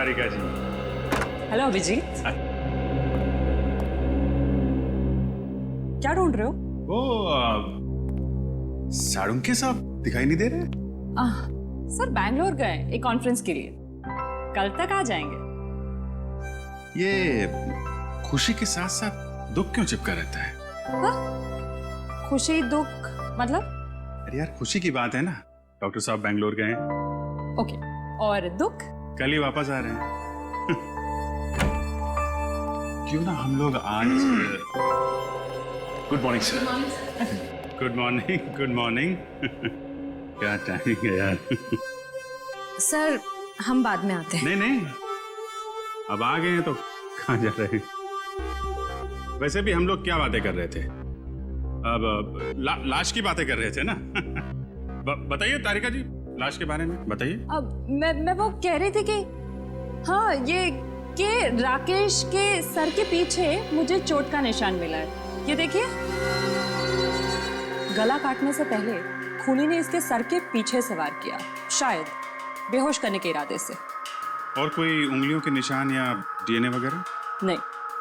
तारिका जी। Hello Abhijit. क्या ढूंढ रहे हो? वो साळुंखे साहब दिखाई नहीं दे रहे? सर बैंगलोर गए एक कॉन्फ्रेंस के लिए, कल तक आ जाएंगे। ये खुशी के साथ साथ दुख क्यों चिपका रहता है? खुशी दुख मतलब? अरे यार, खुशी की बात है ना, डॉक्टर साहब बैंगलोर गए हैं। ओके, और दुख? कल ही वापस आ रहे हैं। क्यों ना हम लोग आज good morning sir. Good morning, good morning. क्या टाइमिंग है यार। सर हम बाद में आते हैं। नहीं नहीं, अब आ गए हैं तो कहाँ जा रहे हैं? वैसे भी हम लोग क्या बातें कर रहे थे? अब लाश की बातें कर रहे थे ना। बताइए तारिका जी, लाश के बारे में बताइए। अब मैं वो कह रही थी कि हाँ, ये कि राकेश के सर के पीछे मुझे चोट का निशान मिला है। ये देखिए, गला काटने से पहले खूनी ने इसके सर के पीछे से वार किया, शायद बेहोश करने के इरादे से। और कोई उंगलियों के निशान या डीएनए वगैरह? नहीं,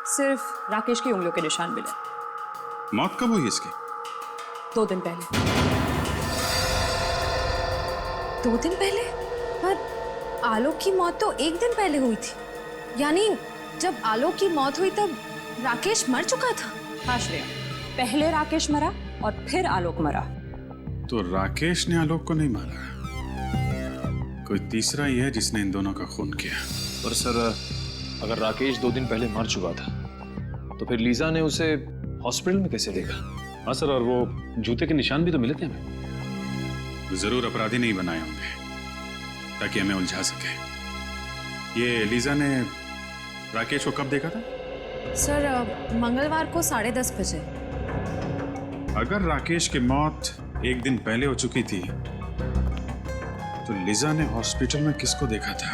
सिर्फ राकेश की उंगलियों के निशान मिले। मौत कब हुई इसकी? 2 दिन पहले। 2 दिन पहले? पर आलोक की मौत तो 1 दिन पहले हुई थी। यानी जब आलोक की मौत हुई तब राकेश मर चुका था। हाँ श्रेया, पहले राकेश मरा और फिर आलोक मरा। तो राकेश ने आलोक को नहीं मारा, कोई तीसरा ही है जिसने इन दोनों का खून किया। पर सर, अगर राकेश 2 दिन पहले मर चुका था तो फिर लीजा ने उसे हॉस्पिटल में कैसे देखा? हाँ सर, और वो जूते के निशान भी तो मिले थे हमें। जरूर अपराधी नहीं बनाए होंगे ताकि हमें उलझा सके। ये लीजा ने राकेश को कब देखा था? सर मंगलवार को 10:30 बजे। अगर राकेश की मौत 1 दिन पहले हो चुकी थी तो लीजा ने हॉस्पिटल में किसको देखा था?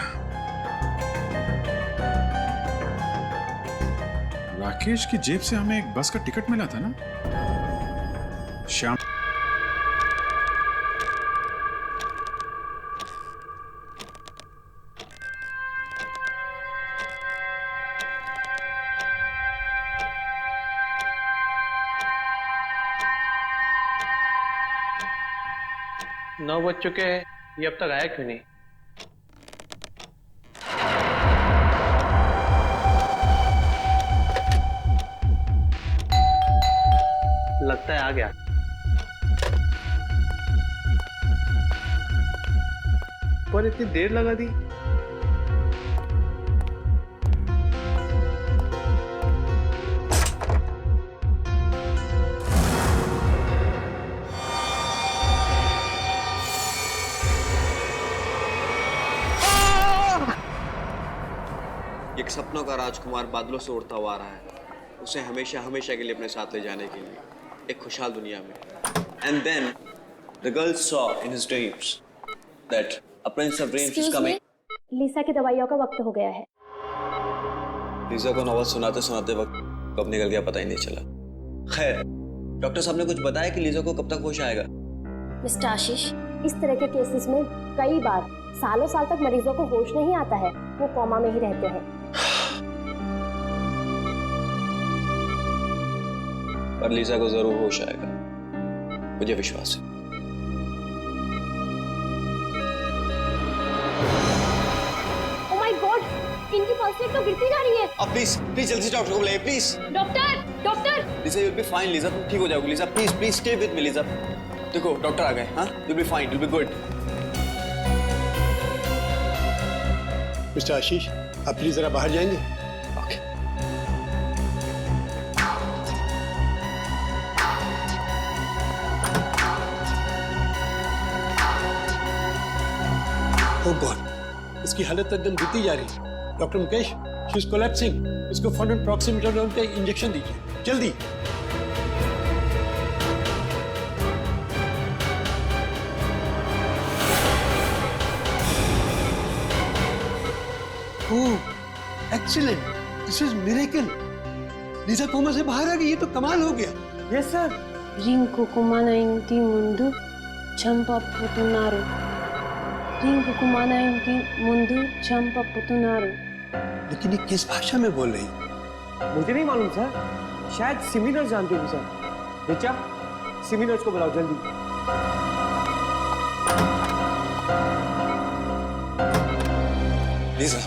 राकेश की जेब से हमें एक बस का टिकट मिला था ना? श्याम। नौ बज चुके हैं, ये अब तक आया क्यों नहीं? लगता है आ गया। पर इतनी देर लगा दी। एक सपनों का राजकुमार बादलों से उड़ता हुआ आ रहा है, उसे हमेशा हमेशा के लिए अपने साथ ले जाने के लिए एक खुशहाल दुनिया में। And then the girl saw in his dreams that a prince of dreams is coming. लीसा की दवाइयों का वक्त हो गया है। लीजा को नॉवल सुनाते सुनाते वक्त कब निकल गया पता ही नहीं चला। खैर, डॉक्टर साहब ने कुछ बताया कि लीजा को कब तक होश आएगा? मिस्टर आशीष, इस तरह के केसेस में कई बार सालों साल तक मरीजों को होश नहीं आता है, वो कोमा में ही रहते हैं। पर लीजा को जरूर होश आएगा, मुझे विश्वास है। ओह माय गॉड, इनकी पल्स रेट तो गिरती जा रही है। अब प्लीज प्लीज जल्दी से डॉक्टर को बुलाइए, please. Doctor, doctor. Lisa, you'll be fine, Lisa, तुम ठीक हो जाओगी। Lisa please please stay with me. Lisa देखो, डॉक्टर आ गए। हाँ, you'll be fine, you'll be good। Mister Ashish, आप प्लीज जरा बाहर जाएंगे? ओके। ओह गॉड, इसकी हालत एकदम गिरती जा रही है। Doctor Mukesh, she is collapsing. इसको फौरन प्रॉक्सिमिटोलोन का इंजेक्शन दीजिए, जल्दी। Oh excellent, this is miracle. Lisa coma से बाहर आ गई, ये तो कमाल हो गया। Yes sir. रिंको कुमाना इंटी मुंडू चंपा पोतुनारो। रिंकू को माना इनकी मुंदु चंपपुतुनारु। लेकिन ये किस भाषा में बोल रही? मुझे नहीं मालूम सर, शायद सिमिनर्स जानते हो सर। बेचा सिमिनर्स को बुलाओ जल्दी। लीजा,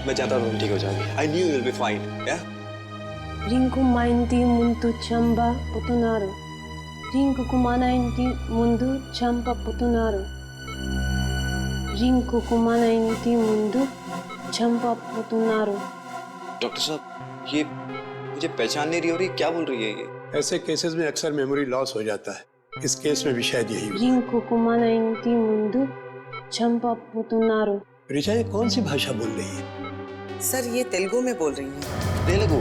मैं चाहता हूँ तुम ठीक हो जाओगी। I knew you'll be fine, yeah? Rinku माइंती मुंदु चंपपुतुनारु। Rinku को माना इनकी मुंदु चंपपुतुनारु। रिंकू को माना इनकी मुंदु चंपपुतुनारु। डॉक्टर साहब, ये मुझे पहचान नहीं रही हो रही, क्या बोल रही है ये? ऐसे केसेस में अक्सर मेमोरी लॉस हो जाता है। इस केस में भी शायद यही हुआ। रिंकू को माना इनकी मुंदु चंपपुतुनारु। ऋचा, ये कौन सी भाषा बोल रही है? सर ये तेलुगु में बोल रही हैं। तेलुगु?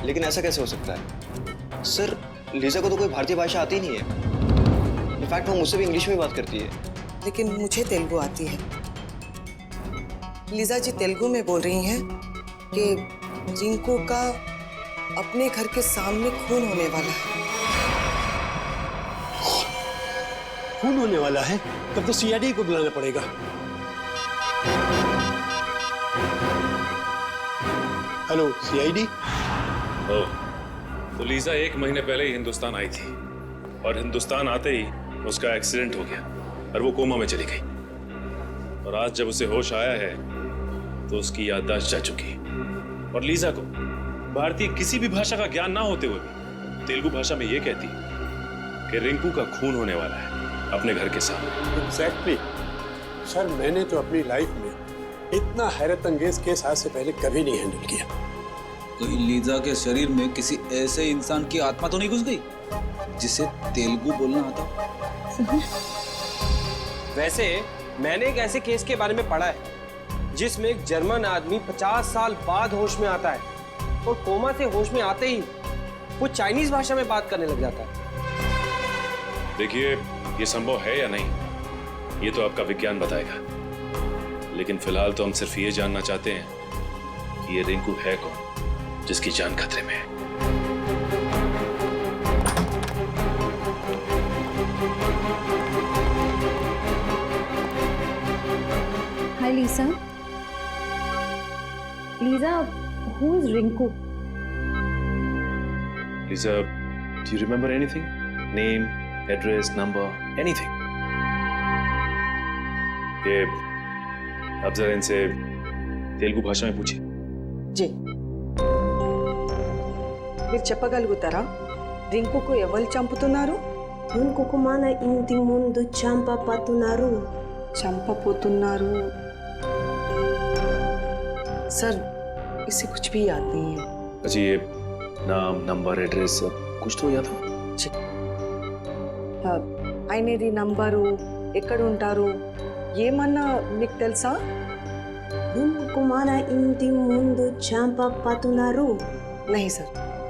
लेकिन ऐसा कैसे हो सकता है? सर, लीजा को तो कोई भारतीय भाषा आती नहीं है। इनफैक्ट वो मुझसे भी इंग्लिश में बात करती है। लेकिन मुझे तेलुगु आती है। लीजा जी तेलुगु में बोल रही हैं कि रिंकू का अपने घर के सामने खून होने वाला है। खून होने वाला है? तब तो सीआईडी को बुलाना पड़ेगा। Hello CID. ओह, तो लीजा 1 महीने पहले ही हिंदुस्तान आई थी और हिंदुस्तान आते ही उसका एक्सीडेंट हो गया और वो कोमा में चली गई। और आज जब उसे होश आया है तो उसकी याददाश्त जा चुकी है। और लीजा को भारतीय किसी भी भाषा का ज्ञान ना होते हुए भी तेलुगु भाषा में ये कहती है कि रिंकू का खून होने वाला है अपने घर के सामने। एग्जैक्टली सर, मैंने तो अपनी लाइफ में इतना हैरत अंगेज केस आज से पहले कभी नहीं हैंडल किया। कहीं लीजा के शरीर में किसी ऐसे इंसान की आत्मा तो नहीं घुस गई जिसे तेलुगु बोलना आता? वैसे मैंने एक ऐसे केस के बारे में पढ़ा है जिसमें एक जर्मन आदमी 50 साल बाद होश में आता है और कोमा से होश में आते ही वो चाइनीज भाषा में बात करने लग जाता है। देखिए, ये संभव है या नहीं ये तो आपका विज्ञान बताएगा, लेकिन फिलहाल तो हम सिर्फ ये जानना चाहते हैं कि ये रिंकू है कौन जिसकी जान खतरे में है। Hi Lisa. Lisa, who is Rinku? Lisa, do you remember anything? Name, address, number, anything? ये अब जरा इनसे तेलुगु भाषा में पूछिए। जी మీరు చెప్పగలుగుతారా రింకుకు ఎవరు చంపుతున్నారు? రింకుకు మాన ఇంటి ముందు చంపపోతున్నారు। चंपपुतुनारु। सर इसे कुछ भी याद नहीं है। अच्छा, ये नाम, नंबर, एड्रेस कुछ तो याद हो? ఆయనది నంబరు, ఎక్కడ ఉంటారు, ఏమన్నా మీకు తెలుసా? రింకుకు మాన ఇంటి ముందు చంపపోతున్నారు। नहीं सर,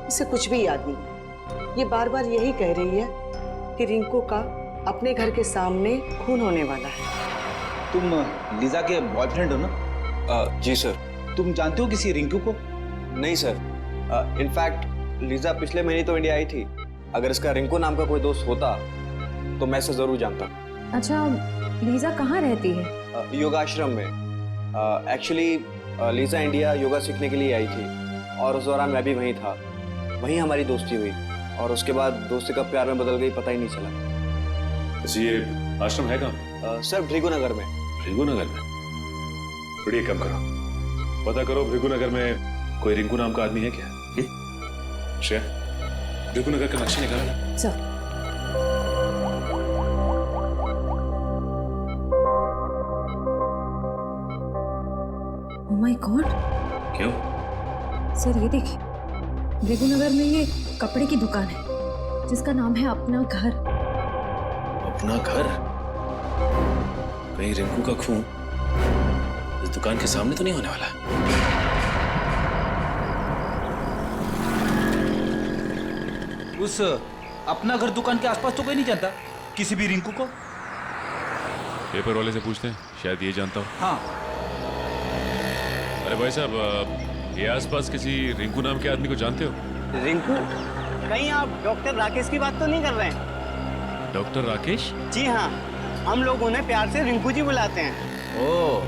इसे कुछ भी याद नहीं। ये बार बार यही कह रही है कि रिंकू का अपने घर के सामने खून होने वाला है। तुम लीजा के बॉयफ्रेंड हो ना? जी सर। तुम जानते हो किसी रिंकू को? नहीं सर, इनफैक्ट लीजा पिछले महीने तो इंडिया आई थी। अगर इसका रिंकू नाम का कोई दोस्त होता तो मैं इसे जरूर जानता। अच्छा, लीजा कहाँ रहती है? योगाश्रम में। एक्चुअली लीजा इंडिया योगा सीखने के लिए आई थी और उस दौरान मैं भी वहीं था। वहीं हमारी दोस्ती हुई और उसके बाद दोस्ती कब प्यार में बदल गई पता ही नहीं चला। अच्छा, ये आश्रम है कहाँ? सर भृगुनगर में। भृगुनगर में? बड़ी कम करो, पता करो भृगुनगर में कोई रिंकू नाम का आदमी है क्या? श्रेया, भृगुनगर का नक्शा निकाला ना? सर। Oh my God. क्यों? सर ये देखिए, भृगुनगर में ये कपड़े की दुकान है जिसका नाम है अपना घर। अपना घर? कहीं रिंकू का खून इस दुकान के सामने तो नहीं होने वाला? उस अपना घर दुकान के आसपास तो कोई नहीं जानता किसी भी रिंकू को? पेपर वाले से पूछते हैं, शायद ये जानता हो। हाँ। अरे भाई साहब, ये आसपास किसी रिंकू नाम के आदमी को जानते हो? रिंकू? कहीं आप डॉक्टर राकेश की बात तो नहीं कर रहे हैं? डॉक्टर राकेश? जी हाँ, हम लोग उन्हें प्यार से रिंकू जी बुलाते हैं। ओ,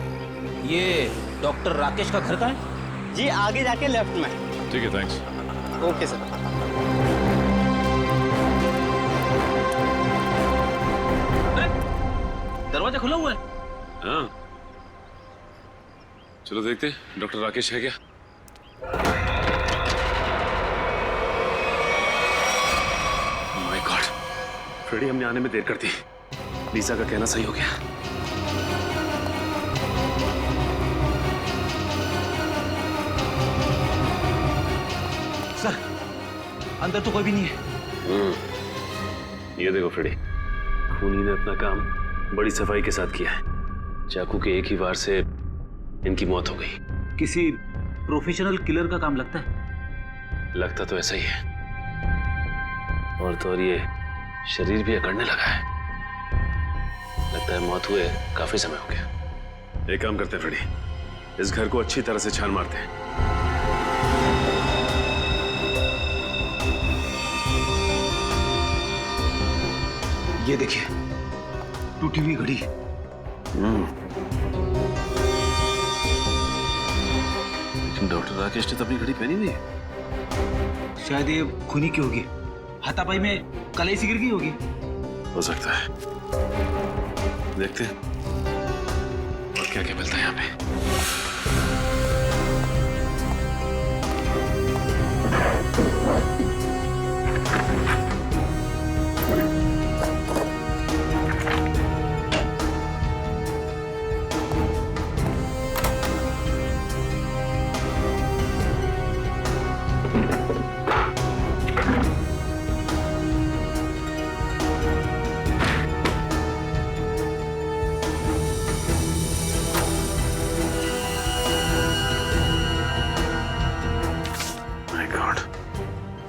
ये डॉक्टर राकेश का घर कहाँ है? जी आगे जाके लेफ्ट में। ठीक है, थैंक्स। Okay sir. दरवाजा खुला हुआ है। हाँ, चलो देखते हैं डॉक्टर राकेश है क्या। माय गॉड, फ्रेडी, हमने आने में देर कर दी। लीजा का कहना सही हो गया। सर, अंदर तो कोई भी नहीं है। ये देखो फ्रेडी, खूनी ने अपना काम बड़ी सफाई के साथ किया है। चाकू के एक ही वार से इनकी मौत हो गई। किसी प्रोफेशनल किलर का काम लगता है। लगता तो ऐसा ही है, और तो और ये शरीर भी अकड़ने लगा है। लगता है मौत हुए काफी समय हो गया। एक काम करते हैं फ्रेडी, इस घर को अच्छी तरह से छान मारते हैं। ये देखिए, टूटी हुई घड़ी। लेकिन डॉक्टर राकेश ने तो अपनी घड़ी पहनी नहीं है। शायद ये खूनी की होगी। हाथापाई में कलाई सी गिर गई होगी। हो सकता है, देखते हैं और क्या क्या मिलता है यहाँ पे।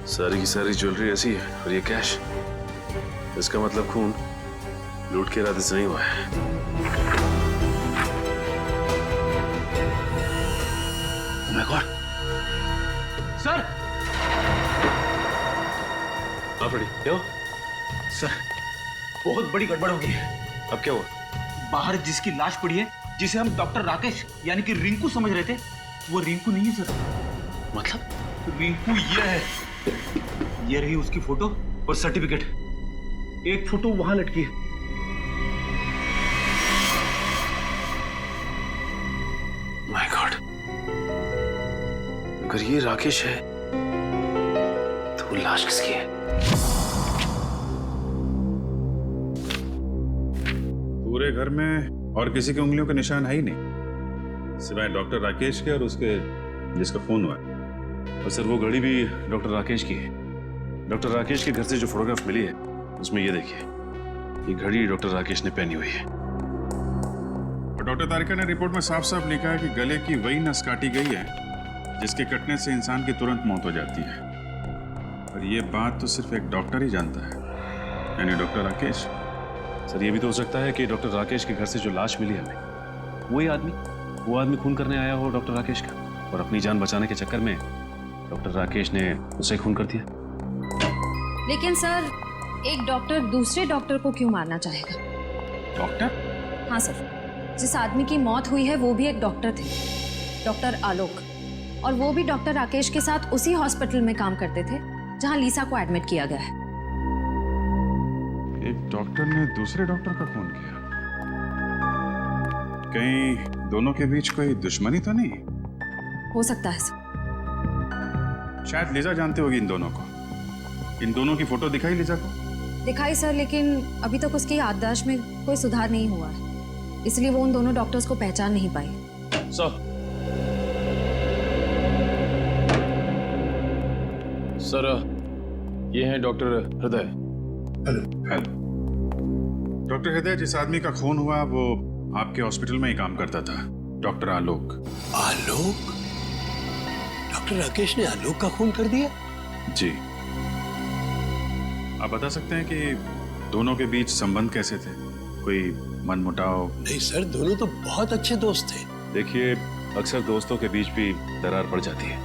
सारी की सारी ज्वेलरी ऐसी है और ये कैश। इसका मतलब खून लूट के इरादे से नहीं हुआ है। Oh my God! सर! हाँ फ्रेडी, क्या हुआ? सर, बहुत बड़ी गड़बड़ हो गई है। अब क्या हुआ? बाहर जिसकी लाश पड़ी है, जिसे हम डॉक्टर राकेश यानी कि रिंकू समझ रहे थे, वो रिंकू नहीं है सर। मतलब? रिंकू ये है। ये रही उसकी फोटो और सर्टिफिकेट। एक फोटो वहां लटकी है। माय गॉड, अगर ये राकेश है तो लाश किसकी है? पूरे घर में और किसी की उंगलियों के निशान है ही नहीं, सिवाय डॉक्टर राकेश के और उसके जिसका फोन हुआ है। और सर, वो घड़ी भी डॉक्टर राकेश की है। डॉक्टर राकेश के घर से जो फोटोग्राफ मिली है उसमें ये देखिए, ये घड़ी डॉक्टर राकेश ने पहनी हुई है। और डॉक्टर तारिका ने रिपोर्ट में साफ साफ लिखा है कि गले की वही नस काटी गई है जिसके कटने से इंसान की तुरंत मौत हो जाती है। और ये बात तो सिर्फ एक डॉक्टर ही जानता है, यानी डॉक्टर राकेश। सर, ये भी तो हो सकता है कि डॉक्टर राकेश के घर से जो लाश मिली हमें, वो आदमी खून करने आया हो डॉक्टर राकेश का, और अपनी जान बचाने के चक्कर में डॉक्टर राकेश ने उसे खून कर दिया। लेकिन सर, एक डॉक्टर दूसरे डॉक्टर को क्यों मारना चाहेगा? डॉक्टर? हाँ सर, जिस आदमी की मौत हुई है वो भी एक डॉक्टर थे, डॉक्टर आलोक, और वो भी डॉक्टर राकेश के साथ उसी हॉस्पिटल में काम करते थे जहां लीसा को एडमिट किया गया है। एक डॉक्टर ने दूसरे डॉक्टर का खून किया? कहीं दोनों के बीच कोई दुश्मनी तो नहीं? हो सकता है सर। शायद लीजा जानती होगी इन दोनों को। इन दोनों की फोटो दिखाई लीजा को? दिखाई सर, लेकिन अभी तक उसकी याददाश्त में कोई सुधार नहीं हुआ है, इसलिए वो उन दोनों डॉक्टर्स को पहचान नहीं पाई। सर, ये हैं डॉक्टर हृदय। हेलो। डॉक्टर हृदय, जिस आदमी का खून हुआ वो आपके हॉस्पिटल में ही काम करता था, डॉक्टर आलोक। आलोक? डॉक्टर राकेश ने आलोक का खून कर दिया? जी। आप बता सकते हैं कि दोनों के बीच संबंध कैसे थे? कोई मनमुटाव? नहीं सर, दोनों तो बहुत अच्छे दोस्त थे। देखिए, अक्सर दोस्तों के बीच भी दरार पड़ जाती है।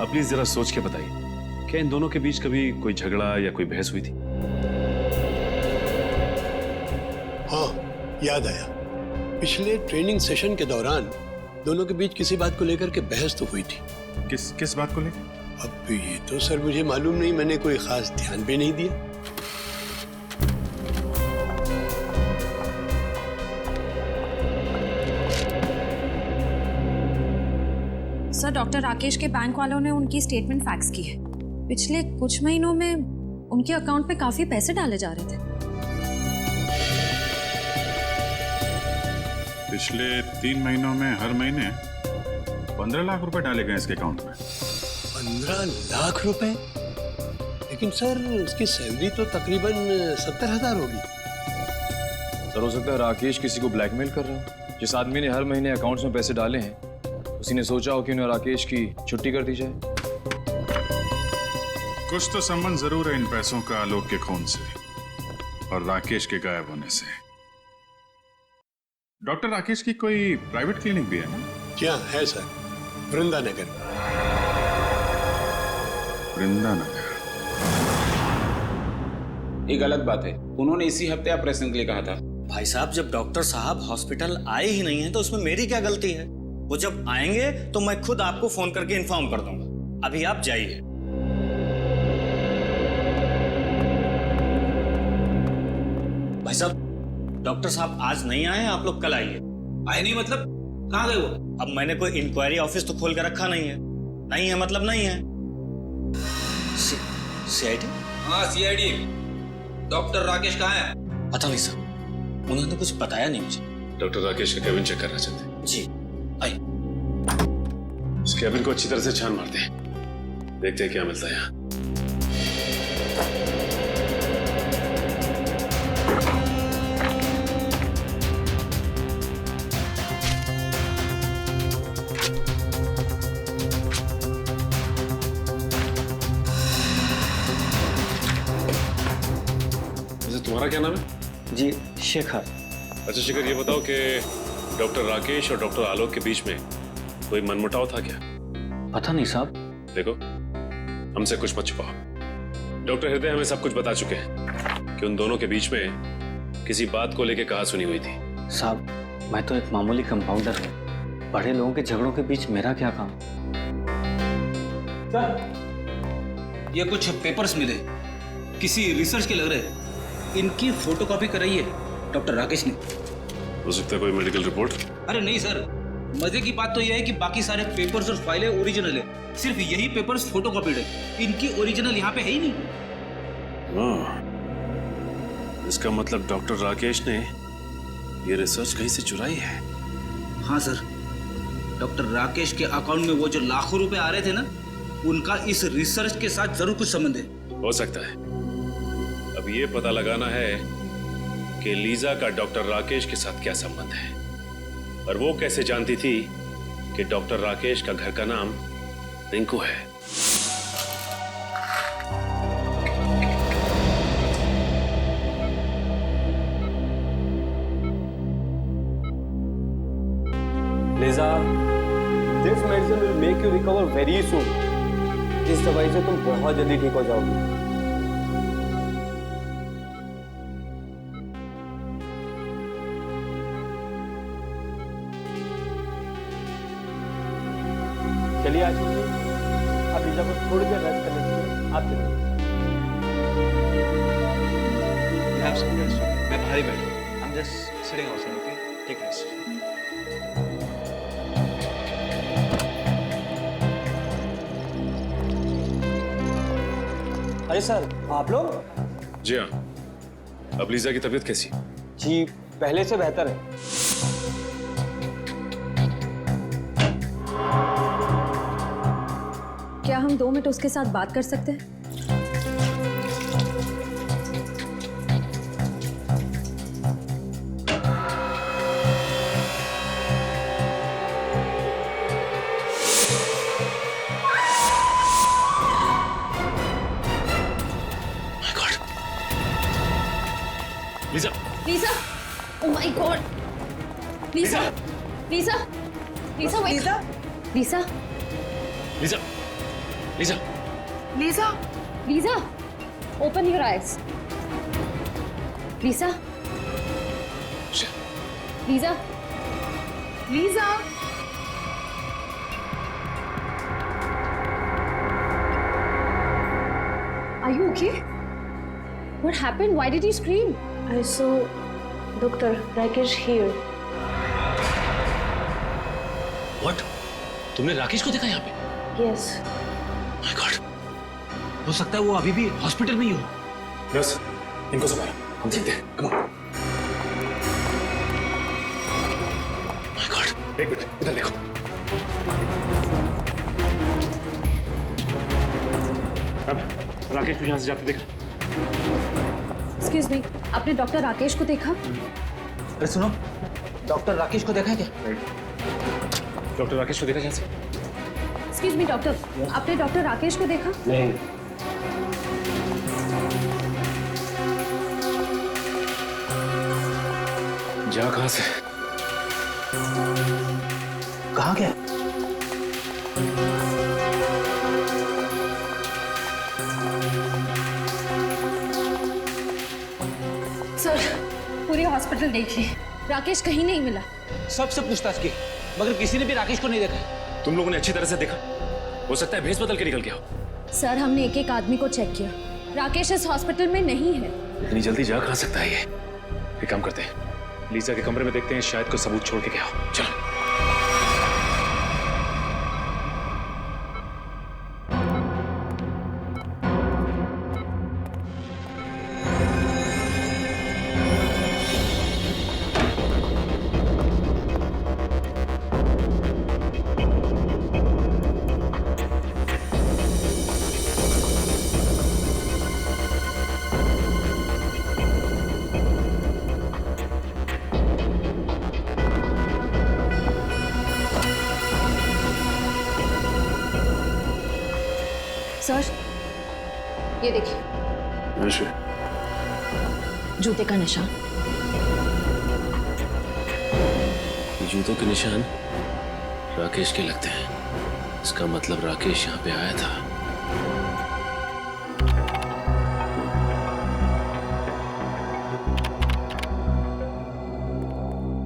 अब प्लीज जरा सोच के बताइए, क्या इन दोनों के बीच कभी कोई झगड़ा या कोई बहस हुई थी? हाँ, याद आया। पिछले ट्रेनिंग सेशन के दौरान दोनों के बीच किसी बात को लेकर के बहस तो हुई थी। किस बात को लेकर? अब ये तो सर मुझे मालूम नहीं, मैंने कोई खास ध्यान भी नहीं दिया। सर, डॉक्टर राकेश के बैंक वालों ने उनकी स्टेटमेंट फैक्स की है। पिछले कुछ महीनों में उनके अकाउंट में काफी पैसे डाले जा रहे थे। पिछले 3 महीनों में हर महीने 15 लाख रुपए डाले गए इसके अकाउंट में। 15 लाख रुपए? लेकिन सर उसकी सैलरी तो तकरीबन 70,000 होगी। सर, हो सकता है राकेश किसी को ब्लैकमेल कर रहा हो। जिस आदमी ने हर महीने अकाउंट्स में पैसे डाले हैं, उसी ने सोचा हो कि उन्हें राकेश की छुट्टी कर दी जाए। कुछ तो संबंध जरूर है इन पैसों का आलोक के खून से और राकेश के गायब होने से। डॉक्टर राकेश की कोई प्राइवेट क्लिनिक भी है ना? क्या है सर, वृंदानगर। वृंदानगर? ये गलत बात है। उन्होंने इसी हफ्ते ऑपरेशन के लिए कहा था। भाई साहब, जब डॉक्टर साहब हॉस्पिटल आए ही नहीं है तो उसमें मेरी क्या गलती है? वो जब आएंगे तो मैं खुद आपको फोन करके इन्फॉर्म कर दूंगा। अभी आप जाइए। भाई साहब, डॉक्टर साहब आज नहीं आए, आप लोग कल आइए। आए नहीं मतलब? कहाँ गए वो? अब मैंने कोई इंक्वायरी ऑफिस तो खोल कर रखा नहीं है। नहीं है मतलब नहीं है। सीआईडी? हाँ, सीआईडी। डॉक्टर राकेश कहाँ है? पता नहीं सर, उन्होंने कुछ बताया नहीं मुझे। डॉक्टर राकेश का केबिन चेक करना चाहते हैं। जी आइए। उस केबिन को अच्छी तरह से छान मारते हैं, देखते हैं क्या मिलता है यहाँ। तुम्हारा क्या नाम है? जी शेखर। अच्छा शेखर, ये बताओ कि डॉक्टर राकेश और डॉक्टर आलोक के बीच में कोई मनमुटाव था क्या? पता नहीं साहब। देखो, हमसे कुछ मत छुपाओ। डॉक्टर हृदय हमें सब कुछ बता चुके हैं कि उन दोनों के बीच में किसी बात को लेकर कहा सुनी हुई थी। साहब, मैं तो एक मामूली कंपाउंडर हूँ। बड़े लोगों के झगड़ों के बीच मेरा क्या काम? सर, ये कुछ पेपर्स मिले, किसी रिसर्च के लग रहे। इनकी फोटोकॉपी कराई है डॉक्टर राकेश ने। हो सकता है कोई मेडिकल रिपोर्ट? अरे नहीं सर, मजे की बात तो यह है कि बाकी सारे पेपर्स और फाइलें ओरिजिनल है, सिर्फ यही पेपर्स फोटोकॉपीड है। इनकी ओरिजिनल यहाँ पे है ही नहीं। इसका मतलब डॉक्टर राकेश ने ये रिसर्च कहीं से चुराई है। हाँ सर, डॉक्टर राकेश के अकाउंट में वो जो लाखों रुपए आ रहे थे ना, उनका इस रिसर्च के साथ जरूर कुछ संबंध है। हो सकता है। अब ये पता लगाना है कि लीजा का डॉक्टर राकेश के साथ क्या संबंध है और वो कैसे जानती थी कि डॉक्टर राकेश का घर का नाम रिंकू है। Lisa, this medicine will make you recover very soon. इस दवाई से तुम बहुत जल्दी ठीक हो जाओगी। चलिए आशीष जी, अब लीजा को थोड़ी देर रेस्ट करने दीजिए। आप चलिए। मैं बाहर ही बैठूं। I'm just sitting outside, okay? Take rest. अरे सर, आप लोग? जी हाँ। अब लीजा की तबीयत कैसी? जी पहले से बेहतर है। क्या हम 2 मिनट उसके साथ बात कर सकते हैं? Lisa! Lisa! Oh my God! Lisa! Lisa! Lisa! Lisa! Lisa! Lisa! Lisa! Lisa! Lisa! Open your eyes. Lisa! Lisa, Lisa, are you okay? What happened? Why did you scream? I saw Dr. Rakesh here. What? तुमने राकेश को देखा यहाँ पे? Yes. My God. हो सकता है वो अभी भी हॉस्पिटल में ही हो। नर्स, इनको संभालो, हम देखते हैं। Come on. My God. एक मिनट, इधर देखो। अब राकेश को यहाँ से जाते देखा। Excuse me, आपने डॉक्टर राकेश को देखा? अरे सुनो, डॉक्टर राकेश को देखा है क्या? डॉक्टर राकेश को देखा यहाँ से? Excuse me, डॉक्टर, आपने डॉक्टर राकेश को देखा? नहीं। जा कहाँ से? कहाँ गया? सर, पूरी हॉस्पिटल देख ली, राकेश कहीं नहीं मिला। सबसे पूछताछ की, मगर किसी ने भी राकेश को नहीं देखा। तुम लोगों ने अच्छी तरह से देखा? हो सकता है भेस बदल के निकल गया हो। सर, हमने एक एक आदमी को चेक किया, राकेश इस हॉस्पिटल में नहीं है। इतनी जल्दी जा कहाँ सकता है ये? एक काम करते हैं, लीजा के कमरे में देखते हैं, शायद कोई सबूत छोड़ के गया हो। चलो। सर, ये देखिए, जूते का निशान। जूतों के निशान राकेश के लगते हैं। इसका मतलब राकेश यहाँ पे आया था।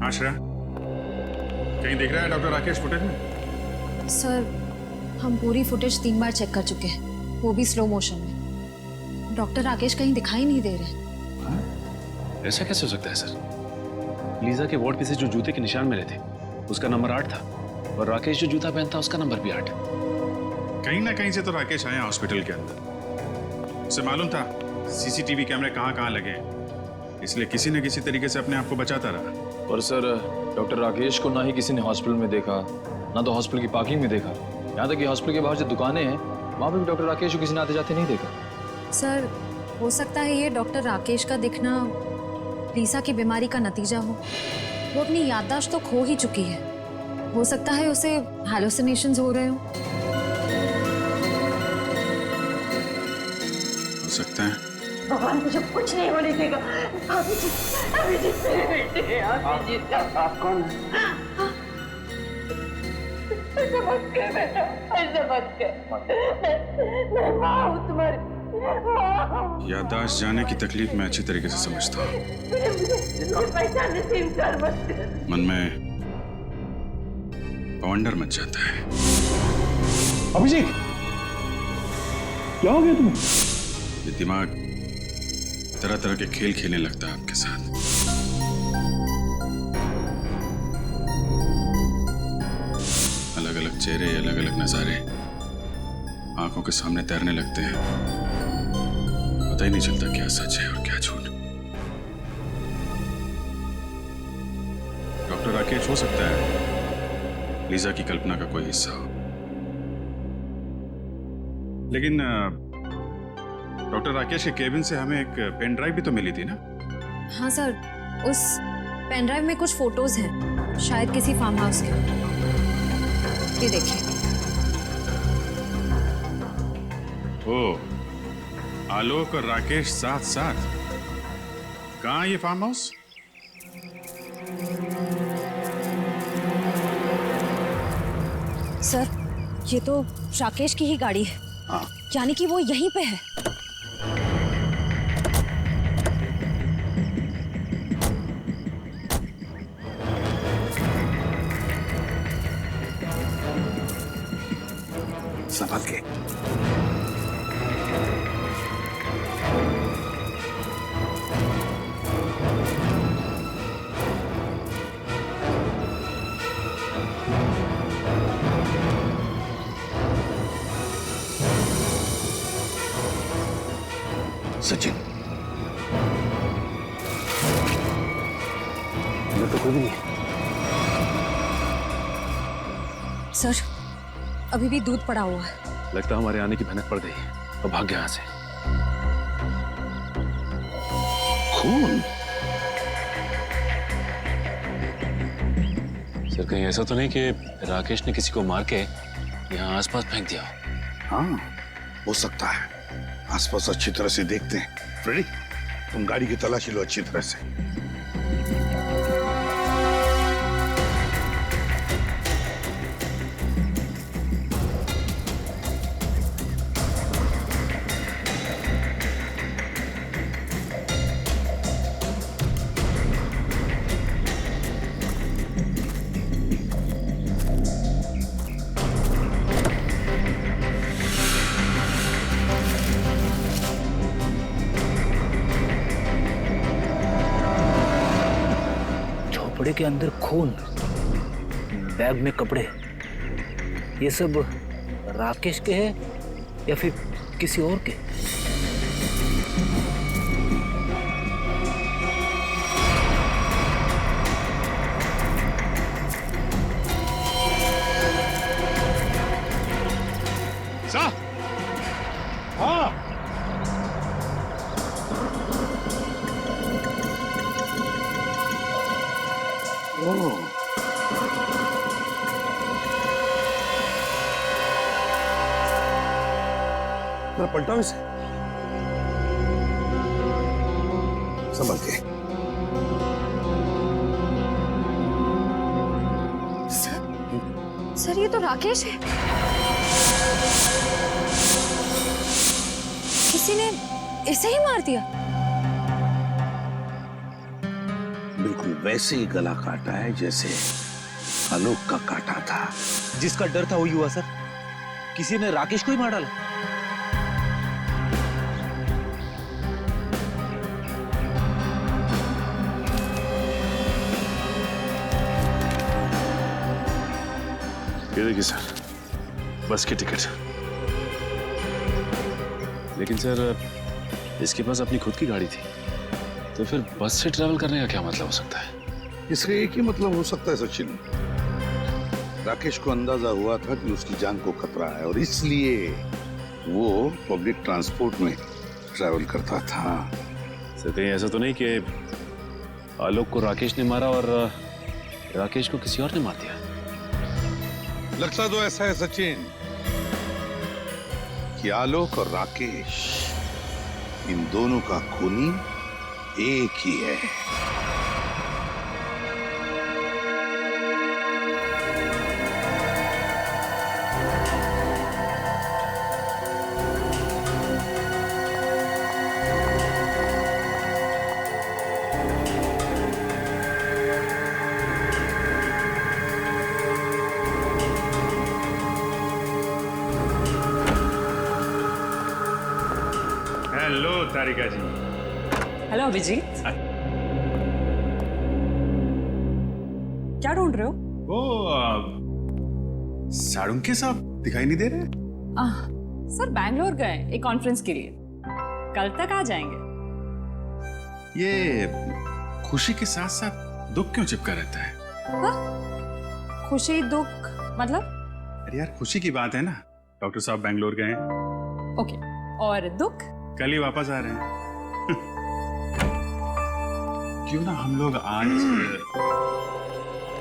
आश्रा, कहीं दिख रहा है डॉक्टर राकेश फुटेज में? सर, हम पूरी फुटेज 3 बार चेक कर चुके हैं, वो भी स्लो मोशन में। डॉक्टर राकेश कहीं दिखाई नहीं दे रहे। ऐसा कैसे हो सकता है सर? लीजा के वार्ड पे से जो जूते के निशान मिले थे, उसका नंबर 8 था, और राकेश जो जूता पहनता उसका नंबर भी 8। कहीं ना कहीं से तो राकेश आया हॉस्पिटल के अंदर। उसे मालूम था सीसीटीवी कैमरे कहाँ लगे हैं, इसलिए किसी न किसी तरीके से अपने आप को बचाता रहा। और सर, डॉक्टर राकेश को ना ही किसी ने हॉस्पिटल में देखा, ना तो हॉस्पिटल की पार्किंग में देखा, यहाँ तक कि हॉस्पिटल के बाहर जो दुकानें हैं वहाँ पे भी डॉक्टर राकेश को किसी ने आते जाते नहीं देखा। सर, हो सकता है ये डॉक्टर राकेश का दिखना लीसा की बीमारी का नतीजा हो। वो अपनी याददाश्त तो खो ही चुकी है, हो सकता है उसे हैलुसिनेशंस हो रहे हो। हो सकता है। भगवान मुझे कुछ नहीं होने देगा। अभिजीत मेरे बेटे हैं, अभिजीत। आप कौन हैं? ऐसा मत कर बेटा, ऐसा मत कर। मैं माँ हूँ तुम्हारी, माँ हूँ। याददाश्त जाने की तकलीफ मैं अच्छी तरीके से समझता हूँ। मुझे पहचानने से इनकार मत कर। मन में बवंडर मच जाता है। अभिजीत, क्या हो गया तुम्हें? ये दिमाग तरह तरह के खेल खेलने लगता है आपके साथ। अलग अलग चेहरे, अलग अलग नजारे आंखों के सामने तैरने लगते हैं। पता ही नहीं चलता क्या सच है और क्या झूठ। डॉक्टर राकेश हो सकता है लीजा की कल्पना का कोई हिस्सा हो, लेकिन डॉक्टर राकेश के केबिन से हमें एक पेन ड्राइव भी तो मिली थी ना? हाँ सर, उस पेन ड्राइव में कुछ फोटोज हैं, शायद किसी फार्म हाउस के। ये देखिए। ओ, आलोक और राकेश साथ साथ। कहाँ ये फार्म हाउस? सर, ये तो राकेश की ही गाड़ी है। हाँ। यानी कि वो यहीं पे है। सचिन, मैं तो कोई भी नहीं। सर, अभी भी दूध पड़ा हुआ है। लगता है हमारे आने की भनक पड़ गई और भाग गया यहाँ से। खून? सर कहीं ऐसा तो नहीं कि राकेश ने किसी को मार के यहाँ आसपास फेंक दिया? हाँ, हो सकता है। आसपास अच्छी तरह से देखते हैं। फ्रेडी, तुम गाड़ी की तलाशी लो अच्छी तरह से। झोपड़े के अंदर खून, बैग में कपड़े, ये सब राकेश के हैं या फिर किसी और के? सा? हाँ। जरा पलटाओ इसे, संभल के। सर, ये तो राकेश है। किसी ने इसे ही मार दिया। बिल्कुल वैसे ही गला काटा है जैसे आलोक का काटा था। जिसका डर था वही हुआ सर। किसी ने राकेश को ही मार डाला। ये देखिए सर, बस की टिकट। लेकिन सर, इसके पास अपनी खुद की गाड़ी थी, तो फिर बस से ट्रैवल करने का क्या मतलब हो सकता है? इसका एक ही मतलब हो सकता है सचिन, राकेश को अंदाजा हुआ था कि उसकी जान को खतरा है और इसलिए वो पब्लिक ट्रांसपोर्ट में ट्रैवल करता था। सर कहीं ऐसा तो नहीं कि आलोक को राकेश ने मारा और राकेश को किसी और ने मार दिया? लगता तो ऐसा है सचिन कि आलोक और राकेश, इन दोनों का खूनी एक ही है। हेलो तारिका जी। हेलो अभिजीत। क्या ढूंढ रहे हो? वो साड़ुंके साहब दिखाई नहीं दे रहे? सर बैंगलोर गए एक कॉन्फ्रेंस के लिए, कल तक आ जाएंगे। ये खुशी के साथ साथ दुख क्यों चिपका रहता है? खुशी दुख मतलब? अरे यार, खुशी की बात है ना, डॉक्टर साहब बैंगलोर गए हैं। ओके, और दुख? कल ही वापस आ रहे हैं। क्यों ना हम लोग आज।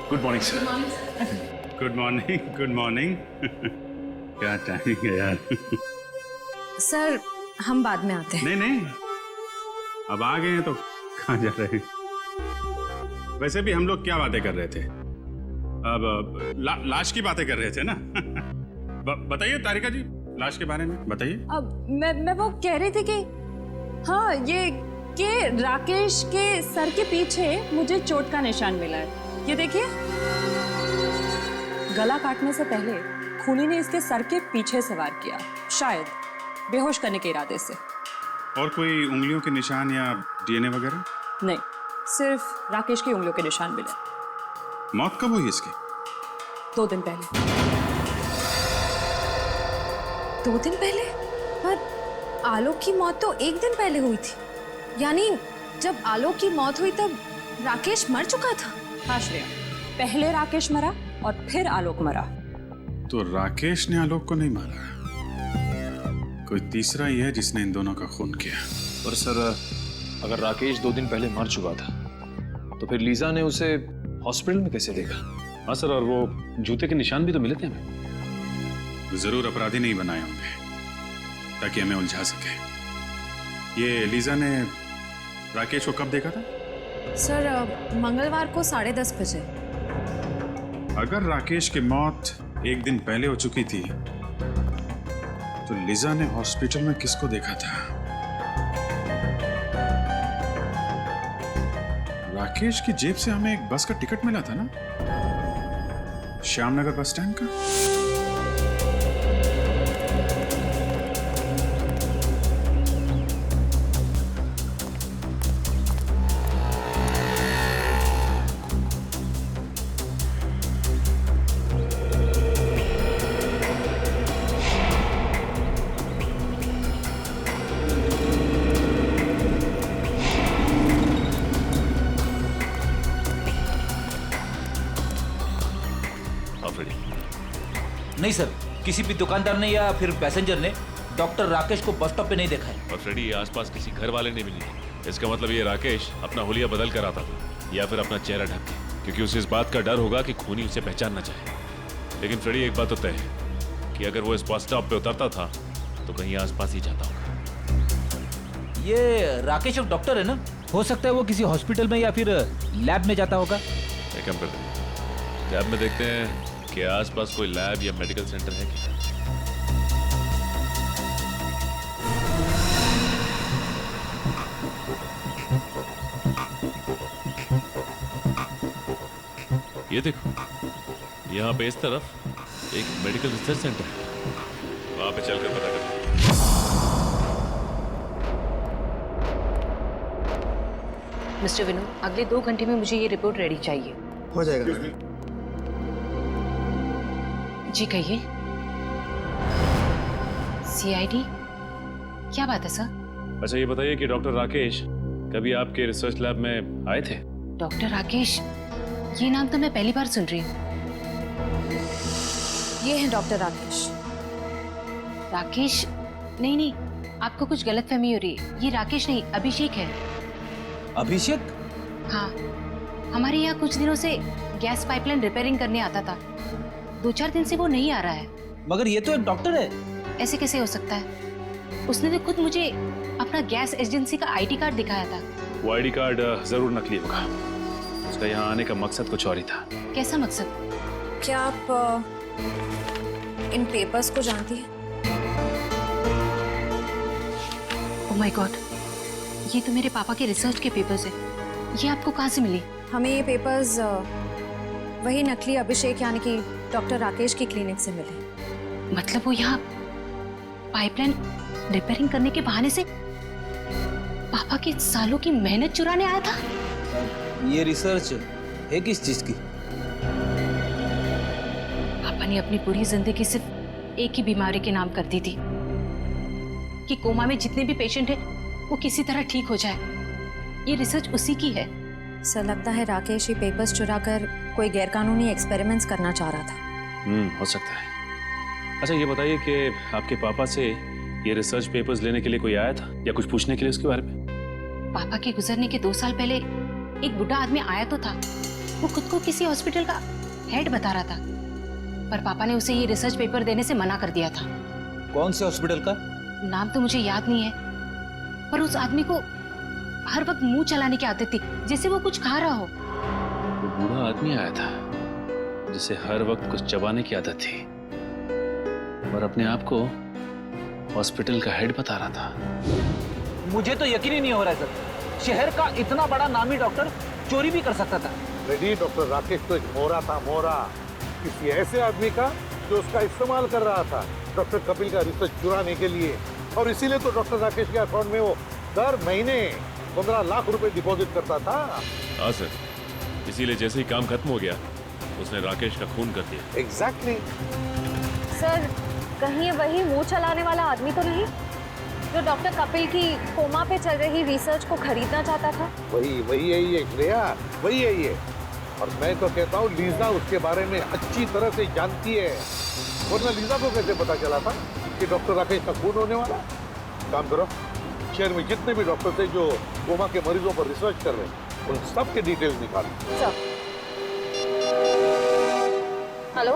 Good morning sir. Good morning, good morning. क्या टाइमिंग है यार। सर, हम बाद में आते हैं। नहीं नहीं, अब आ गए हैं तो कहाँ जा रहे हैं? वैसे भी हम लोग क्या बातें कर रहे थे? अब लाश की बातें कर रहे थे ना। बताइए तारिका जी, लाश के बारे में बताइए। अब मैं वो कह रही थी कि हाँ, ये कि राकेश के सर के पीछे मुझे चोट का निशान मिला है। ये देखिए, गला काटने से पहले खूनी ने इसके सर के पीछे से वार किया, शायद बेहोश करने के इरादे से। और कोई उंगलियों के निशान या डीएनए वगैरह? नहीं, सिर्फ राकेश की उंगलियों के निशान मिले। मौत कब हुई इसकी? 2 दिन पहले। 2 दिन पहले? पर आलोक की मौत तो एक दिन पहले हुई थी, यानी जब आलोक की मौत हुई तब राकेश मर चुका था। हाँ श्रेया, पहले राकेश मरा और फिर आलोक मरा। तो राकेश ने आलोक को नहीं मारा, कोई तीसरा ही है जिसने इन दोनों का खून किया। पर सर, अगर राकेश 2 दिन पहले मर चुका था तो फिर लीजा ने उसे हॉस्पिटल में कैसे देखा? हाँ सर, और वो जूते के निशान भी तो मिले थे हमें। वो जरूर अपराधी नहीं बनाए होंगे ताकि हमें उलझा सके। ये लीजा ने राकेश को कब देखा था? सर, मंगलवार को 10:30 बजे। अगर राकेश की मौत एक दिन पहले हो चुकी थी तो लीजा ने हॉस्पिटल में किसको देखा था? राकेश की जेब से हमें एक बस का टिकट मिला था ना, श्यामनगर बस स्टैंड का। नहीं सर, किसी भी दुकानदार ने या फिर पैसेंजर ने डॉक्टर राकेश को बस स्टॉप पे नहीं देखा है। और फ्रेडी, आसपास किसी घर वाले ने भी नहीं। इसका मतलब ये राकेश अपना हुलिया बदल कर आता था या फिर अपना चेहरा ढक के, क्योंकि उसे इस बात का डर होगा कि खूनी उसे पहचान न चाहे। लेकिन फ्रेडी, एक बात तो तय है कि अगर वो इस बस स्टॉप पे उतरता था तो कहीं आसपास ही जाता होगा। ये राकेश एक डॉक्टर है ना, हो सकता है वो किसी हॉस्पिटल में या फिर लैब में जाता होगा। एक काम करते हैं, लैब में देखते हैं कि आसपास कोई लैब या मेडिकल सेंटर है क्या। ये देखो, यहाँ पे इस तरफ एक मेडिकल रिसर्च सेंटर है, वहां पे चलकर पता करते हैं। मिस्टर विनोद, अगले 2 घंटे में मुझे ये रिपोर्ट रेडी चाहिए। हो जाएगा। जी कहिए। सीआईडी, क्या बात है सर? अच्छा ये बताइए कि डॉक्टर राकेश कभी आपके रिसर्च लैब में आए थे? डॉक्टर राकेश, ये नाम तो मैं पहली बार सुन रही हूँ। ये है डॉक्टर राकेश। राकेश? नहीं, आपको कुछ गलतफहमी हो रही है। ये राकेश नहीं, अभिषेक है। अभिषेक? हाँ, हमारे यहाँ कुछ दिनों से गैस पाइपलाइन रिपेयरिंग करने आता था। 2-4 दिन से वो नहीं आ रहा है। मगर ये तो एक डॉक्टर है। ऐसे कैसे हो सकता है? उसने तो खुद मुझे अपना गैस एजेंसी का आईडी कार्ड दिखाया था। वो आईडी कार्ड जरूर नकली होगा। उसका यहाँ आने का मकसद कुछ और ही था। कैसा मकसद? क्या आप इन पेपर्स को जानती हैं? ओह माय गॉड, ये तो मेरे पापा के रिसर्च के पेपर्स हैं। ये आपको कहाँ से मिली? हमें ये पेपर्स वही नकली अभिषेक यानी कि डॉक्टर राकेश की क्लिनिक से मिले। मतलब वो यहाँ पाइपलाइन रिपेयरिंग करने के बहाने से पापा के सालों की मेहनत चुराने आया था? ये रिसर्च है किस चीज की? पापा ने अपनी पूरी जिंदगी सिर्फ एक ही बीमारी के नाम कर दी थी कि कोमा में जितने भी पेशेंट हैं वो किसी तरह ठीक हो जाए। ये रिसर्च उसी की है। सर, लगता है राकेश ये पेपर्स चुराकर कोई गैरकानूनी एक्सपेरिमेंट्स करना चाह रहा था। हो सकता है। अच्छा ये बताइए कि आपके पापा से ये रिसर्च पेपर्स लेने के लिए कोई आया था या कुछ पूछने के लिए उसके बारे में? पापा के गुजरने के 2 साल पहले एक बुढ़ा आदमी आया तो था। वो खुद को किसी हॉस्पिटल का हेड बता रहा था, पर पापा ने उसे ये रिसर्च पेपर देने से मना कर दिया था। कौन से हॉस्पिटल का? नाम तो मुझे याद नहीं है, पर उस आदमी को हर वक्त मुंह चलाने की आदत थी, जैसे वो कुछ खा रहा हो। वो बूढ़ा आदमी आया था जिसे हर वक्त कुछ चबाने की आदत थी और अपने आप को हॉस्पिटल का हेड बता रहा था। मुझे तो यकीन ही नहीं हो रहा है सर, शहर का इतना बड़ा नामी डॉक्टर चोरी भी कर सकता था। रेडी, डॉक्टर राकेश तो एक मोहरा था, मोहरा, किसी ऐसे आदमी का जो उसका इस्तेमाल कर रहा था डॉक्टर कपिल का रिसर्च चुराने के लिए। और इसीलिए तो डॉक्टर राकेश के अकाउंट में वो दर महीने 15 लाख रुपए डिपॉजिट करता था। हाँ सर, इसीलिए जैसे ही काम खत्म हो गया उसने राकेश का खून कर दिया। एग्जैक्टली। सर, कहीं ये वही मुंह चलाने वाला आदमी तो नहीं? जो डॉक्टर कपिल की कोमा पे चल रही रिसर्च को खरीदना चाहता था। वही यही है श्रेया, वही यही है। और मैं तो कहता हूँ लीजा उसके बारे में अच्छी तरह से जानती है, वरना लीजा को कैसे पता चला था कि डॉक्टर राकेश का खून होने वाला। काम करो, शहर में जितने भी डॉक्टर थे जो कोमा के मरीजों पर रिसर्च कर रहे हैं, उन सब के डिटेल्स निकालो। हेलो,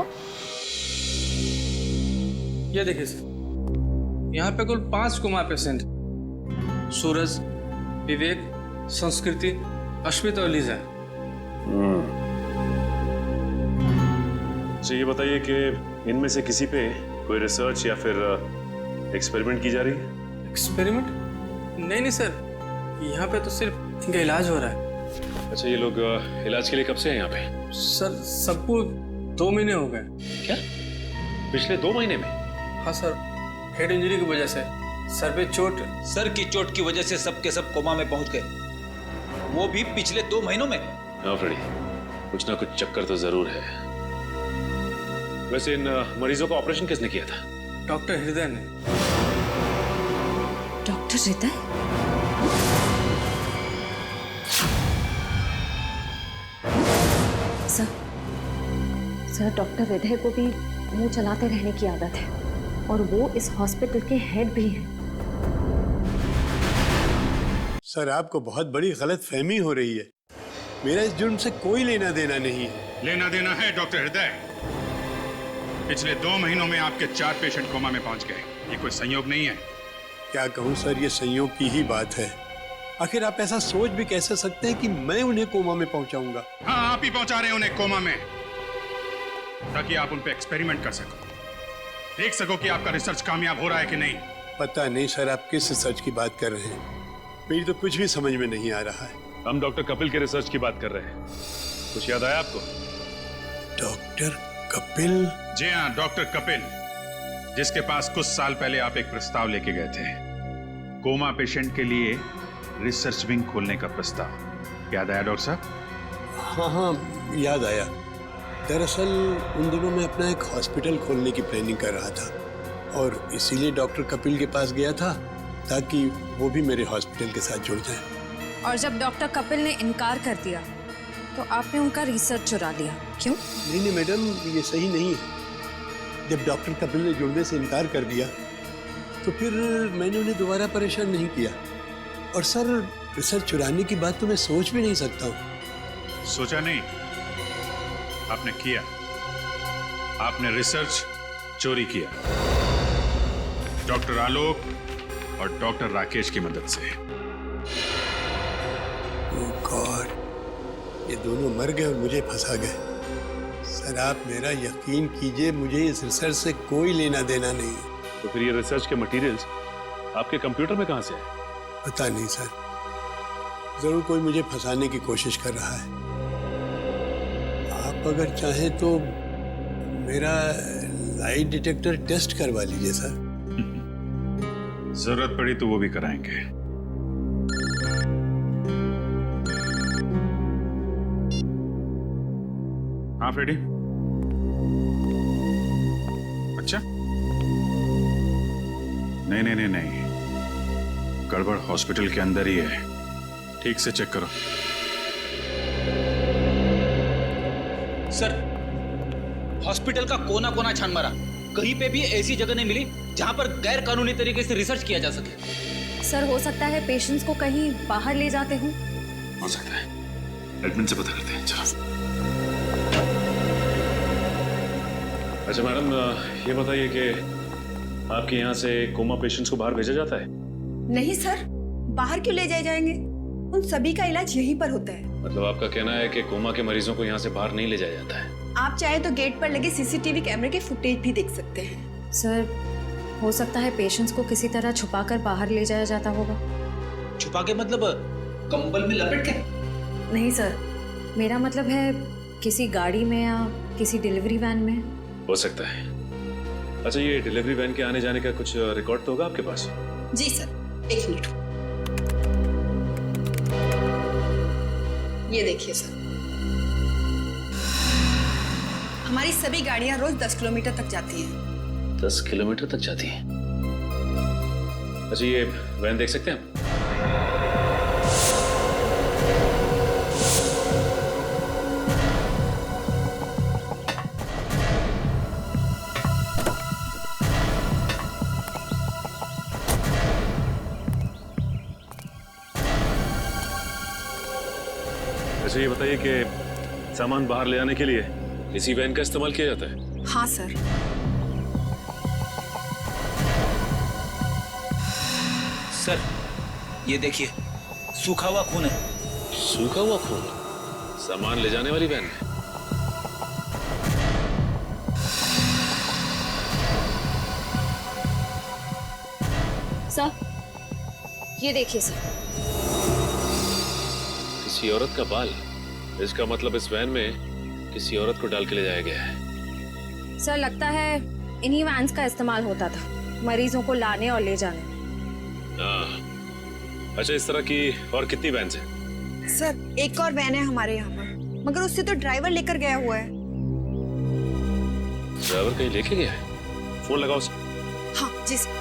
ये देखिए सर, यहाँ पे कुल 5 कोमा पेशेंट, सूरज, विवेक, संस्कृति, अश्वित और लीजा। अच्छा ये बताइए कि इनमें से किसी पे कोई रिसर्च या फिर एक्सपेरिमेंट की जा रही है? एक्सपेरिमेंट? नहीं सर, यहाँ पे तो सिर्फ इनका इलाज हो रहा है। अच्छा ये लोग इलाज के लिए कब से हैं यहाँ पे? सर सबको 2 महीने हो गए। क्या? पिछले 2 महीने में? हाँ सर, हेड इंजरी की वजह से, सर पे चोट। सर की चोट की वजह से सबके सब कोमा में पहुंच गए, वो भी पिछले 2 महीनों में। हाँ फ्रेडी, कुछ ना कुछ चक्कर तो जरूर है। वैसे इन मरीजों का ऑपरेशन किसने किया था? डॉक्टर हृदय ने। डॉक्टर हृदय? सर डॉक्टर हृदय को भी मुंह चलाते रहने की आदत है, और वो इस हॉस्पिटल के हेड भी हैं। सर आपको बहुत बड़ी गलत फहमी हो रही है, मेरा इस जुर्म से कोई लेना देना नहीं है। लेना देना है डॉक्टर हृदय। पिछले 2 महीनों में आपके 4 पेशेंट कोमा में पहुंच गए, ये कोई संयोग नहीं है। क्या कहूँ सर, ये संयोग की ही बात है। आखिर आप ऐसा सोच भी कैसे सकते हैं कि मैं उन्हें कोमा में पहुंचाऊंगा? हाँ, आप ही पहुंचा रहे हैं उन्हें कोमा में, ताकि आप उन पे एक्सपेरिमेंट कर सको, देख सको कि आपका रिसर्च कामयाब हो रहा है कि नहीं। पता नहीं सर आप किस रिसर्च की बात कर रहे हैं, मेरी तो कुछ भी समझ में नहीं आ रहा है। हम डॉक्टर कपिल के रिसर्च की बात कर रहे हैं, कुछ याद आया आपको? डॉक्टर कपिल? जी हाँ, डॉक्टर कपिल, जिसके पास कुछ साल पहले आप एक प्रस्ताव लेके गए थे, कोमा पेशेंट के लिए रिसर्च विंग खोलने का प्रस्ताव। याद आया डॉक्टर साहब? हाँ याद आया। दरअसल उन दिनों मैं अपना एक हॉस्पिटल खोलने की प्लानिंग कर रहा था, और इसीलिए डॉक्टर कपिल के पास गया था ताकि वो भी मेरे हॉस्पिटल के साथ जुड़ जाए। और जब डॉक्टर कपिल ने इनकार कर दिया तो आपने उनका रिसर्च चुरा लिया, क्यों? नहीं मैडम, ये सही नहीं है। जब डॉक्टर कपिल ने जुड़ने से इनकार कर दिया तो फिर मैंने उन्हें दोबारा परेशान नहीं किया। और सर, रिसर्च चुराने की बात तो मैं सोच भी नहीं सकता हूँ। सोचा नहीं, आपने किया। आपने रिसर्च चोरी किया, डॉक्टर आलोक और डॉक्टर राकेश की मदद से। ओह गॉड, ये दोनों मर गए और मुझे फंसा गए। सर आप मेरा यकीन कीजिए, मुझे इस रिसर्च से कोई लेना देना नहीं है। तो फिर ये रिसर्च के मटेरियल्स आपके कंप्यूटर में कहां से आए? पता नहीं सर, जरूर कोई मुझे फंसाने की कोशिश कर रहा है। आप अगर चाहें तो मेरा लाई डिटेक्टर टेस्ट करवा लीजिए सर। जरूरत पड़ी तो वो भी कराएंगे। हाँ फ्रेडी? अच्छा, नहीं, गड़बड़ हॉस्पिटल के अंदर ही है, ठीक से चेक करो। सर, हॉस्पिटल का कोना कोना छान मारा, कहीं पे भी ऐसी जगह नहीं मिली जहां पर गैर कानूनी तरीके से रिसर्च किया जा सके। सर हो सकता है पेशेंट्स को कहीं बाहर ले जाते हो। हो सकता है, एडमिन से पता करते हैं। चलो। अच्छा मैडम, ये बताइए कि आपके यहाँ से कोमा पेशेंट्स को बाहर भेजा जाता है? नहीं सर, बाहर क्यों ले जाए जाएंगे, उन सभी का इलाज यहीं पर होता है। मतलब आपका कहना है कि कोमा के मरीजों को यहाँ से बाहर नहीं ले जाया जाता है? आप चाहे तो गेट पर लगे सीसीटीवी कैमरे के फुटेज भी देख सकते हैं। सर हो सकता है पेशेंट्स को किसी तरह छुपाकर बाहर ले जाया जाता होगा। छुपा के मतलब कंबल में लपेट के? नहीं सर, मेरा मतलब है किसी गाड़ी में या किसी डिलीवरी वैन में। हो सकता है। अच्छा, ये डिलीवरी वैन के आने जाने का कुछ रिकॉर्ड तो होगा आपके पास? जी सर, 1 मिनट। ये देखिए सर, हमारी सभी गाड़ियां रोज 10 किलोमीटर तक जाती हैं। 10 किलोमीटर तक जाती हैं? अच्छा, ये वैन देख सकते हैं हम? अच्छा, ये बताइए कि सामान बाहर ले आने के लिए इसी वैन का इस्तेमाल किया जाता है? हाँ सर। सर, ये देखिए, सूखा हुआ खून है। सूखा हुआ खून? सामान ले जाने वाली वैन में? सर, ये देखिए सर। किसी औरत का बाल? इसका मतलब इस वैन में किसी औरत को डाल के ले जाया गया है। सर, लगता है इन्हीं वैन्स का इस्तेमाल होता था मरीजों को लाने और ले जाने। अच्छा, इस तरह की और कितनी वैन है? सर, एक और वैन है हमारे यहाँ पर, मगर उससे तो ड्राइवर लेकर गया हुआ है। ड्राइवर कहीं लेके गया है? फोन लगाओ उसे। हाँ जी सर।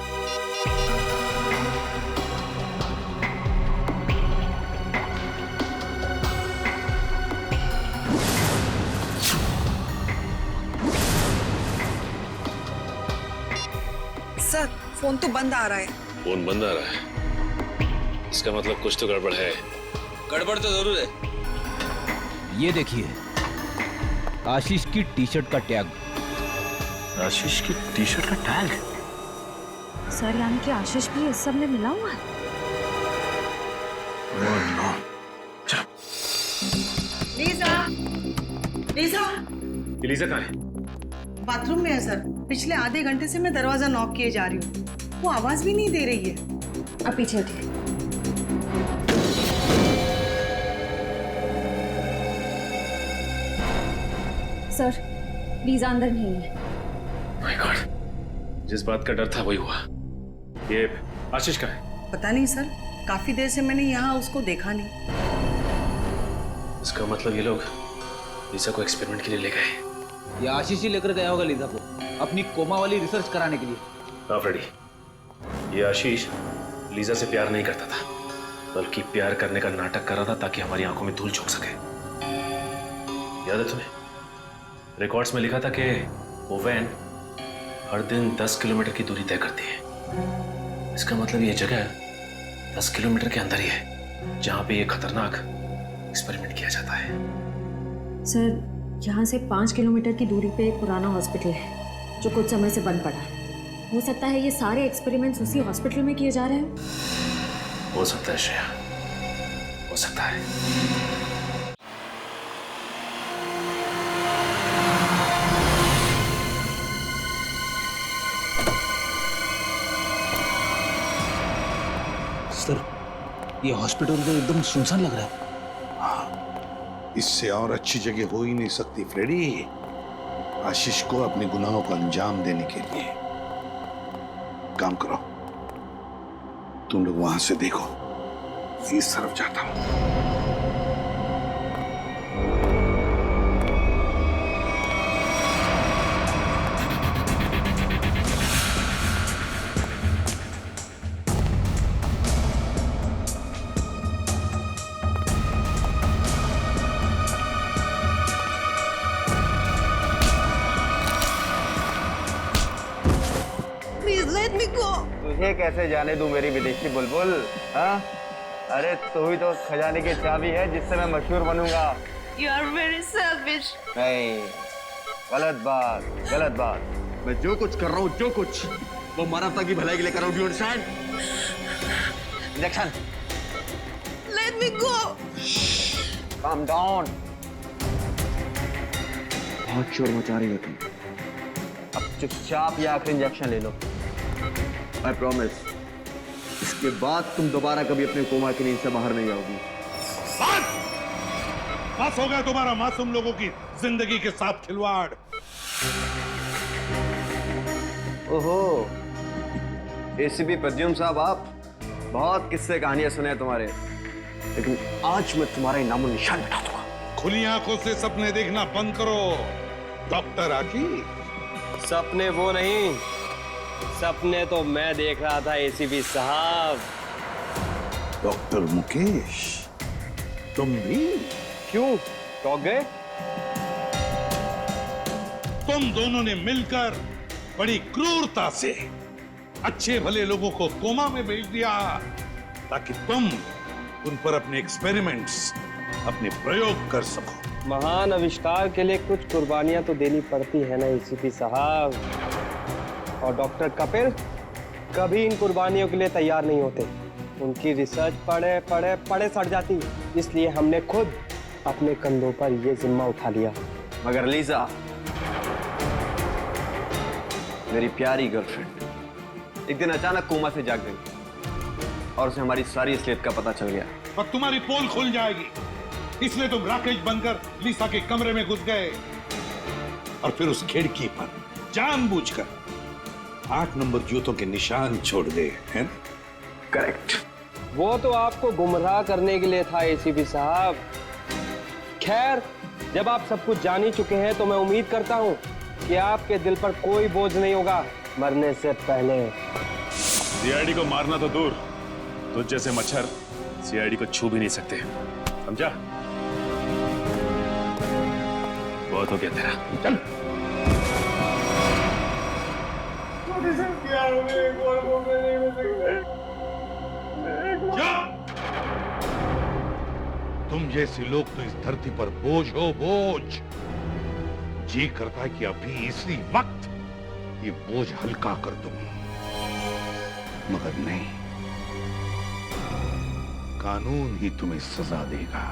सर, फोन तो बंद आ रहा है। फोन बंद आ रहा है? इसका मतलब कुछ तो गड़बड़ है। गड़बड़ तो जरूर है। ये देखिए, आशीष की टी शर्ट का टैग। आशीष की टी शर्ट का टैग? सर, यानी कि आशीष भी इस सब में मिला हुआ है। लीजा, लीजा, लीजा कहाँ है? बाथरूम में है सर। पिछले आधे घंटे से मैं दरवाजा नॉक किए जा रही हूँ, वो आवाज भी नहीं दे रही है। अब पीछे हटिए। सर, लीजा अंदर नहीं है। माय गॉड, जिस बात का डर था वही हुआ। ये आशीष का है? पता नहीं सर, काफी देर से मैंने यहाँ उसको देखा नहीं। इसका मतलब ये लोग लीजा को एक्सपेरिमेंट के लिए ले गए। ये आशीष ही लेकर गया होगा लीजा को अपनी कोमा वाली रिसर्च कराने के लिए। हाँ फ्रेडी, ये आशीष लीजा से प्यार नहीं करता था, बल्कि प्यार करने का नाटक कर रहा था ताकि हमारी आंखों में धूल झोंक सके। याद है तुम्हें? रिकॉर्ड्स में लिखा था कि वो वैन हर दिन 10 किलोमीटर की दूरी तय करती है। इसका मतलब ये जगह 10 किलोमीटर के अंदर ही है जहां पे ये खतरनाक एक्सपेरिमेंट किया जाता है। सर, यहाँ से 5 किलोमीटर की दूरी पे एक पुराना हॉस्पिटल है जो कुछ समय से बंद पड़ा है। हो सकता है ये सारे एक्सपेरिमेंट्स उसी हॉस्पिटल में किए जा रहे हैं। हो सकता है श्रेया, हो सकता है। सर, ये हॉस्पिटल तो एकदम सुनसान लग रहा है। इससे और अच्छी जगह हो ही नहीं सकती फ्रेडी, आशीष को अपने गुनाहों को अंजाम देने के लिए। काम करो, तुम लोग वहां से देखो, इस तरफ जाता हूं। तुझे कैसे जाने दूं मेरी विदेशी बुलबुल? हाँ, अरे तू ही तो खजाने की चाबी है जिससे मैं मशहूर बनूंगा। You are very selfish. नहीं, गलत बात, गलत बात। मैं जो कुछ कर रहा हूँ, जो कुछ, वो मानवता की भलाई के लिए कर रहा हूँ। Do you understand? Injection. Let me go. Calm down. बहुत शोर मचा रही हो तुम। अब चुपचाप ये आखिरी इंजेक्शन ले लो। I promise. इसके बाद तुम दोबारा कभी अपने कोमा की नींद से बाहर नहीं आओगी। बस हो गया तुम्हारा मासूम लोगों की जिंदगी के साथ खिलवाड़। ओहो, एसीपी प्रद्युम्न साहब, आप बहुत किस्से कहानियां सुने हैं तुम्हारे, लेकिन आज मैं तुम्हारा नामो निशान मिटा दूंगा। खुली आंखों से सपने देखना बंद करो डॉक्टर आशीष। सपने वो नहीं, सपने तो मैं देख रहा था एसीपी साहब। डॉक्टर मुकेश, तुम भी? क्यों, चौंक गए? तुम दोनों ने मिलकर बड़ी क्रूरता से अच्छे भले लोगों को कोमा में भेज दिया ताकि तुम उन पर अपने एक्सपेरिमेंट्स, अपने प्रयोग कर सको। महान आविष्कार के लिए कुछ कुर्बानियां तो देनी पड़ती है ना एसीपी साहब, और डॉक्टर कपिल कभी इन कुर्बानियों के लिए तैयार नहीं होते। उनकी रिसर्च पढ़े पढ़े पढ़े सड़ जाती, इसलिए हमने खुद अपने कंधों पर यह जिम्मा उठा लिया। मगर लीजा, मेरी प्यारी गर्लफ्रेंड एक दिन अचानक कोमा से जाग गई और उसे हमारी सारी असलियत का पता चल गया। पर तुम्हारी पोल खुल जाएगी, इसलिए तुम राकेश बनकर लीसा के कमरे में घुस गए और फिर उस खिड़की पर जानबूझकर 8 नंबर जूतों के निशान छोड़ गए, हैं? करेक्ट। वो तो आपको गुमराह करने के लिए था एसीपी साहब। खैर, जब आप सब कुछ जान ही चुके हैं तो मैं उम्मीद करता हूं कि आपके दिल पर कोई बोझ नहीं होगा मरने से पहले। सीआईडी को मारना तो दूर, तुझ जैसे मच्छर सीआईडी को छू भी नहीं सकते, समझा? बहुत हो गया तेरा, चल। तुम जैसे लोग तो इस धरती पर बोझ हो, बोझ। जी करता है कि अभी इसी वक्त ये बोझ हल्का कर दूं, मगर नहीं, कानून ही तुम्हें सजा देगा।